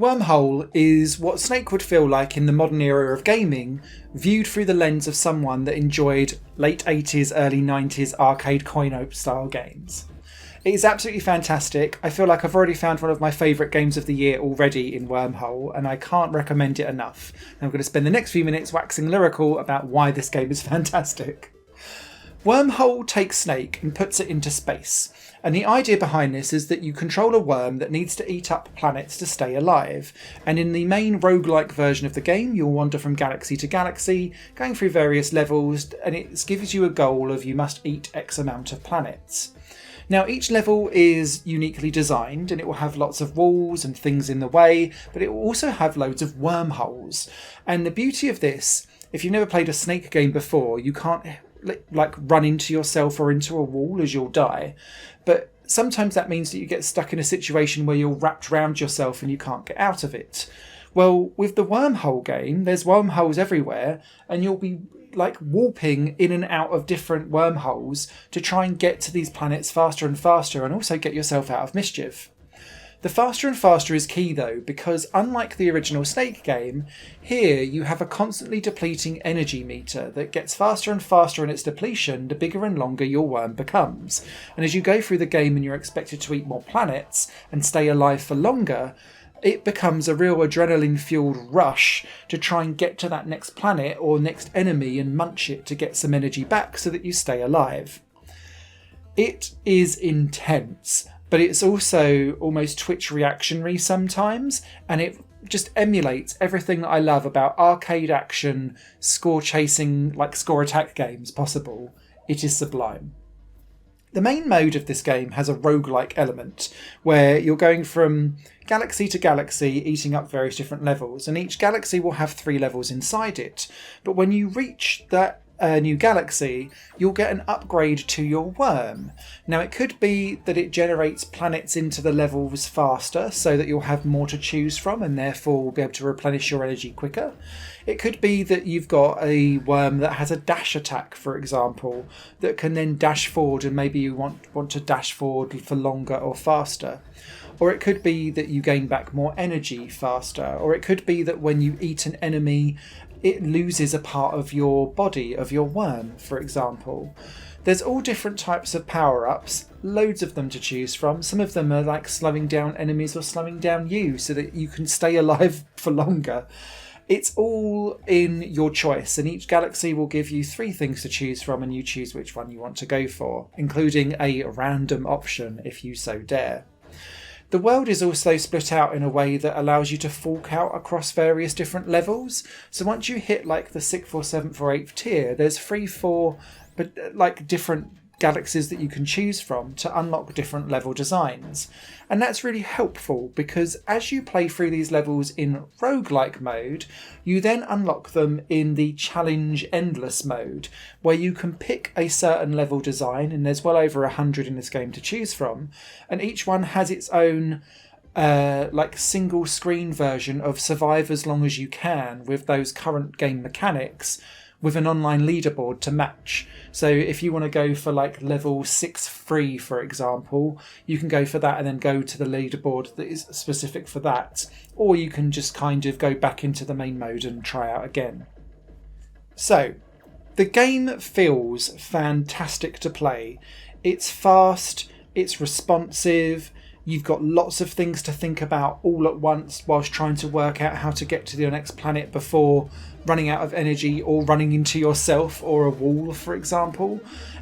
Wormhole is what Snake would feel like in the modern era of gaming, viewed through the lens of someone that enjoyed late 80s, early 90s arcade coin-op style games. It is absolutely fantastic. I feel like I've already found one of my favourite games of the year already in Wormhole, and I can't recommend it enough. And I'm going to spend the next few minutes waxing lyrical about why this game is fantastic. Wormhole takes Snake and puts it into space, and the idea behind this is that you control a worm that needs to eat up planets to stay alive, and in the main roguelike version of the game you'll wander from galaxy to galaxy, going through various levels, and it gives you a goal of you must eat X amount of planets. Now each level is uniquely designed and it will have lots of walls and things in the way, but it will also have loads of wormholes. And the beauty of this, if you've never played a Snake game before, you can't like run into yourself or into a wall as you'll die, but sometimes that means that you get stuck in a situation where you're wrapped around yourself and you can't get out of it. Well, with the Wormhole game, there's wormholes everywhere, and you'll be like warping in and out of different wormholes to try and get to these planets faster and faster, and also get yourself out of mischief. The faster and faster is key though, because unlike the original Snake game, here you have a constantly depleting energy meter that gets faster and faster in its depletion the bigger and longer your worm becomes. And as you go through the game and you're expected to eat more planets and stay alive for longer, it becomes a real adrenaline-fueled rush to try and get to that next planet or next enemy and munch it to get some energy back so that you stay alive. It is intense, but it's also almost Twitch reactionary sometimes, and it just emulates everything that I love about arcade action, score chasing, like score attack games possible. It is sublime. The main mode of this game has a roguelike element, where you're going from galaxy to galaxy, eating up various different levels, and each galaxy will have 3 levels inside it. But when you reach that new galaxy, you'll get an upgrade to your worm. Now it could be that it generates planets into the levels faster so that you'll have more to choose from and therefore will be able to replenish your energy quicker. It could be that you've got a worm that has a dash attack, for example, that can then dash forward, and maybe you want to dash forward for longer or faster. Or it could be that you gain back more energy faster, or it could be that when you eat an enemy it loses a part of your body, of your worm, for example. There's all different types of power-ups, loads of them to choose from. Some of them are like slowing down enemies or slowing down you so that you can stay alive for longer. It's all in your choice, and each galaxy will give you 3 things to choose from, and you choose which one you want to go for, including a random option if you so dare. The world is also split out in a way that allows you to fork out across various different levels. So once you hit like the 6th or 7th or 8th tier, there's 3-4 but like different galaxies that you can choose from to unlock different level designs. And that's really helpful because as you play through these levels in roguelike mode, you then unlock them in the challenge endless mode, where you can pick a certain level design, and there's well over 100 in this game to choose from, and each one has its own like single screen version of survive as long as you can with those current game mechanics, with an online leaderboard to match. So if you want to go for like level 6 free, for example, you can go for that and then go to the leaderboard that is specific for that. Or you can just kind of go back into the main mode and try out again. So the game feels fantastic to play. It's fast, it's responsive, you've got lots of things to think about all at once whilst trying to work out how to get to the next planet before running out of energy or running into yourself or a wall, for example.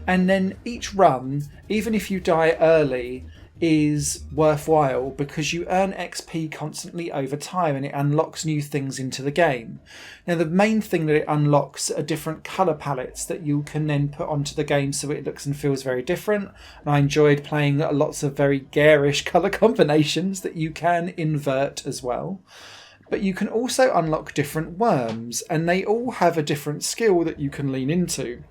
And then each run, even if you die early, is worthwhile because you earn XP constantly over time and it unlocks new things into the game. Now the main thing that it unlocks are different colour palettes that you can then put onto the game so it looks and feels very different. And I enjoyed playing lots of very garish colour combinations that you can invert as well. But you can also unlock different worms, and they all have a different skill that you can lean into.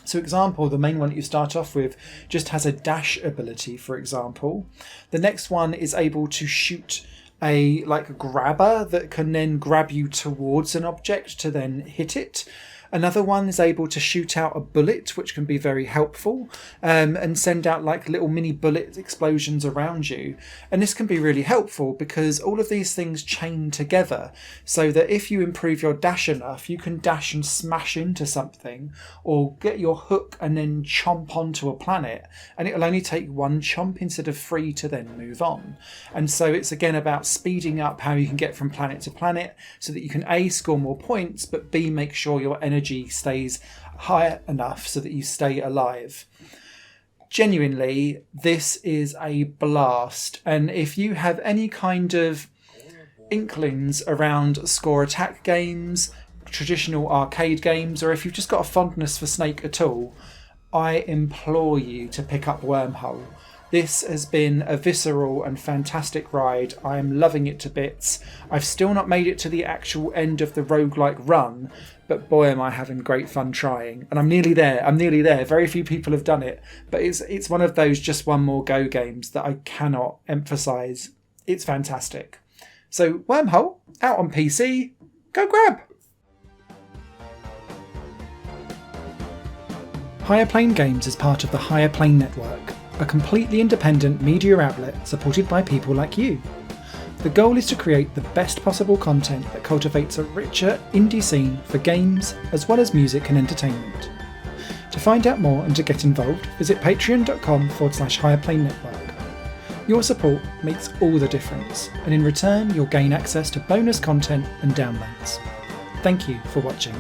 So example, the main one that you start off with just has a dash ability, for example. The next one is able to shoot a grabber that can then grab you towards an object to then hit it. Another one is able to shoot out a bullet, which can be very helpful, and send out like little mini bullet explosions around you. And this can be really helpful because all of these things chain together, so that if you improve your dash enough, you can dash and smash into something, or get your hook and then chomp onto a planet, and it'll only take one chomp instead of 3 to then move on. And so it's again about speeding up how you can get from planet to planet, so that you can A, score more points, but B, make sure your energy stays high enough so that you stay alive. Genuinely, this is a blast, and if you have any kind of inklings around score attack games, traditional arcade games, or if you've just got a fondness for Snake at all, I implore you to pick up Wormhole. This has been a visceral and fantastic ride. I am loving it to bits. I've still not made it to the actual end of the roguelike run, but boy am I having great fun trying. And I'm nearly there. Very few people have done it, but it's one of those just one more go games that I cannot emphasise. It's fantastic. So Wormhole, out on PC, go grab! Higher Plane Games is part of the Higher Plane Network, a completely independent media outlet supported by people like you. The goal is to create the best possible content that cultivates a richer indie scene for games as well as music and entertainment. To find out more and to get involved, visit patreon.com/Higher Network. Your support makes all the difference, and in return you'll gain access to bonus content and downloads. Thank you for watching.